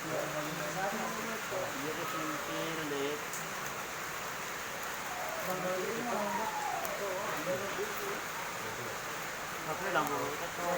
Iya ke sentil deh. Tapi lang mo kita to.